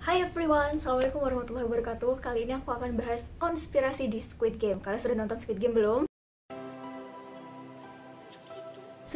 Hai everyone, Assalamualaikum warahmatullahi wabarakatuh. Kali ini aku akan bahas konspirasi di Squid Game. Kalian sudah nonton Squid Game belum?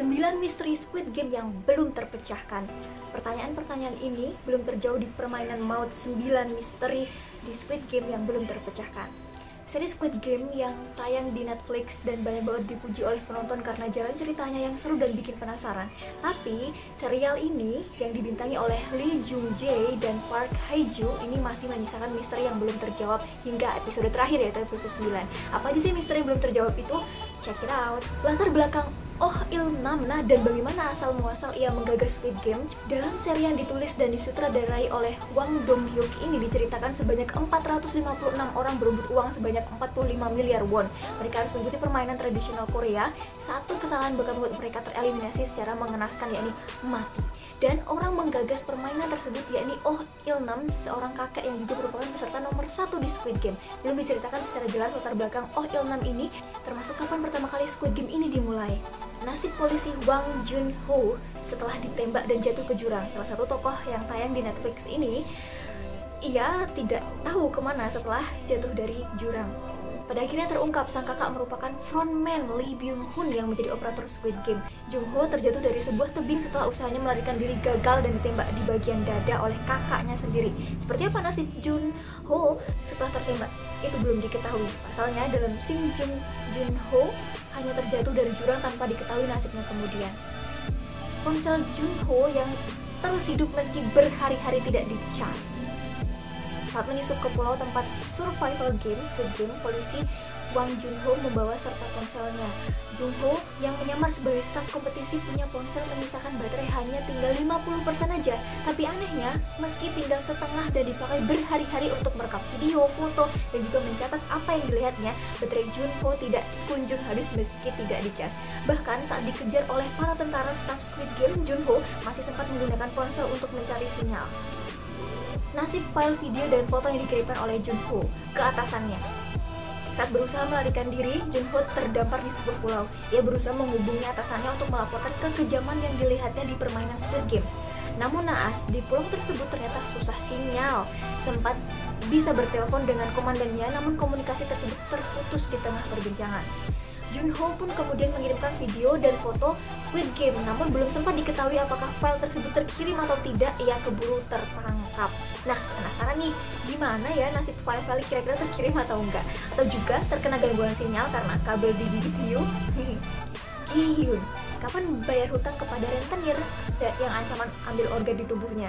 9 misteri Squid Game yang belum terpecahkan. Pertanyaan-pertanyaan ini belum terjauh di permainan maut 9 misteri di Squid Game yang belum terpecahkan. Seri Squid Game yang tayang di Netflix dan banyak banget dipuji oleh penonton karena jalan ceritanya yang seru dan bikin penasaran. Tapi, serial ini yang dibintangi oleh Lee Jung Jae dan Park Hae Joo ini masih menyisakan misteri yang belum terjawab hingga episode terakhir, yaitu episode 9. Apa aja sih misteri yang belum terjawab itu? Check it out. Latar belakang Oh Il-nam dan bagaimana asal muasal ia menggagas Squid Game. Dalam seri yang ditulis dan disutradarai oleh Wang Dong-hyuk ini diceritakan sebanyak 456 orang berebut uang sebanyak 45 miliar won. Mereka harus mengikuti permainan tradisional Korea. Satu kesalahan bakal membuat mereka tereliminasi secara mengenaskan, yakni mati. Dan orang menggagas permainan tersebut yakni Oh Il-nam, seorang kakek yang juga merupakan peserta nomor 1 di Squid Game. Belum diceritakan secara jelas latar belakang Oh Il-nam ini, termasuk kapan pertama kali Squid Game ini dimulai. Nasib polisi Wang Jun-ho setelah ditembak dan jatuh ke jurang. Salah satu tokoh yang tayang di Netflix ini, ia tidak tahu kemana setelah jatuh dari jurang. Pada akhirnya terungkap sang kakak merupakan frontman Lee Byung-hun yang menjadi operator Squid Game. Jung-ho terjatuh dari sebuah tebing setelah usahanya melarikan diri gagal dan ditembak di bagian dada oleh kakaknya sendiri. Seperti apa nasib Jun-ho setelah tertembak? Itu belum diketahui. Pasalnya dalam scene Jun-ho hanya terjatuh dari jurang tanpa diketahui nasibnya kemudian. Ponsel Jun-ho yang terus hidup meski berhari-hari tidak dicas. Saat menyusup ke pulau tempat survival game Squid Game, polisi Wang Jun-ho membawa serta ponselnya. Jun-ho yang menyamar sebagai staf kompetisi punya ponsel menyisakan baterai hanya tinggal 50% aja. Tapi anehnya, meski tinggal setengah dan dipakai berhari-hari untuk merekam video, foto, dan juga mencatat apa yang dilihatnya, baterai Jun-ho tidak kunjung habis meski tidak dicas. Bahkan saat dikejar oleh para tentara staf Squid Game, Jun-ho masih sempat menggunakan ponsel untuk mencari sinyal. Nasib file video dan foto yang dikirimkan oleh Jun-ho ke atasannya. Saat berusaha melarikan diri, Jun-ho terdampar di sebuah pulau. Ia berusaha menghubungi atasannya untuk melaporkan kekejaman yang dilihatnya di permainan Squid Game. Namun naas, di pulau tersebut ternyata susah sinyal. Sempat bisa bertelepon dengan komandannya, namun komunikasi tersebut terputus di tengah perbincangan. Jun-ho pun kemudian mengirimkan video dan foto Squid Game, namun belum sempat diketahui apakah file tersebut terkirim atau tidak. Ia keburu tertangkap. Nah, penasaran nih, gimana ya nasib file-file kira-kira terkirim atau enggak? Atau juga terkena gangguan sinyal karena kabel di bibit hiu? Gi-hyun, kapan bayar hutang kepada rentenir yang ancaman ambil organ di tubuhnya?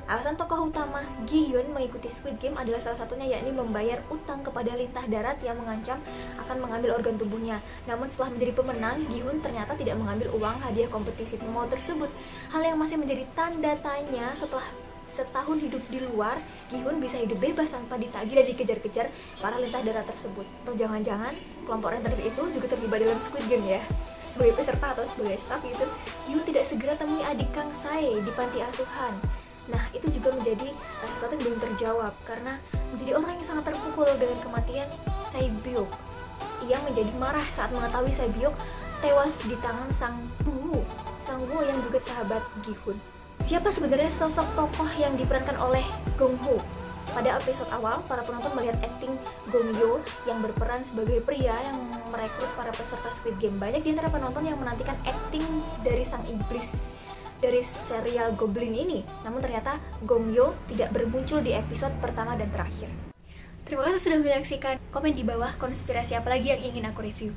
Alasan tokoh utama Gi-hyun mengikuti Squid Game adalah salah satunya yakni membayar utang kepada lintah darat yang mengancam akan mengambil organ tubuhnya. Namun setelah menjadi pemenang, Gi-hyun ternyata tidak mengambil uang hadiah kompetisi maut tersebut. Hal yang masih menjadi tanda tanya setelah setahun hidup di luar, Gi-hyun bisa hidup bebas tanpa ditagih dan dikejar-kejar para lintah darat tersebut. Atau jangan-jangan kelompok rentenir itu juga terlibat dalam Squid Game ya? Sebagai peserta atau sebagai staf itu, Gi-hyun tidak segera temui adik Kang Sae di panti asuhan. Nah, itu juga menjadi sesuatu yang belum terjawab karena menjadi orang yang sangat terpukul dengan kematian Sae-byuk. Ia menjadi marah saat mengetahui Sae-byuk tewas di tangan Sang Woo yang juga sahabat Gi-hyun. Siapa sebenarnya sosok tokoh yang diperankan oleh Gong-ho? Pada episode awal, para penonton melihat akting Gong-yo yang berperan sebagai pria yang merekrut para peserta Squid Game. Banyak di antara penonton yang menantikan akting dari sang iblis dari serial Goblin ini. Namun ternyata Gong-yo tidak bermuncul di episode pertama dan terakhir. Terima kasih sudah menyaksikan. Komen di bawah konspirasi apa lagi yang ingin aku review.